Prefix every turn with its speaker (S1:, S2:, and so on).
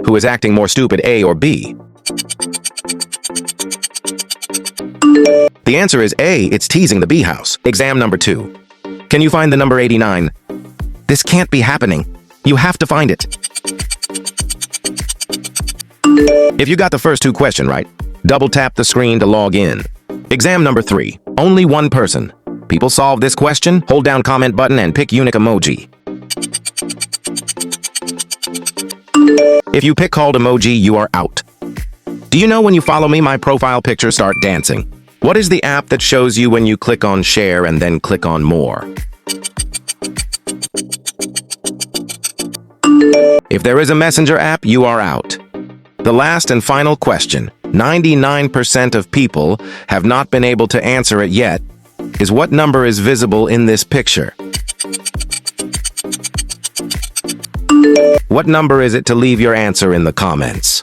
S1: Who is acting more stupid, A or B? The answer is A, it's teasing the bee house. Exam number 2. Can you find the number 89? This can't be happening. You have to find it. If you got the first 2 questions right, double tap the screen to log in. Exam number 3. Only one person. People solve this question, hold down comment button and pick unique emoji. If you pick called emoji, you are out. Do you know when you follow me, my profile picture start dancing? What is the app that shows you when you click on share and then click on more? If there is a messenger app, you are out. The last and final question, 99% of people have not been able to answer it yet, is what number is visible in this picture? What number is it to leave your answer in the comments?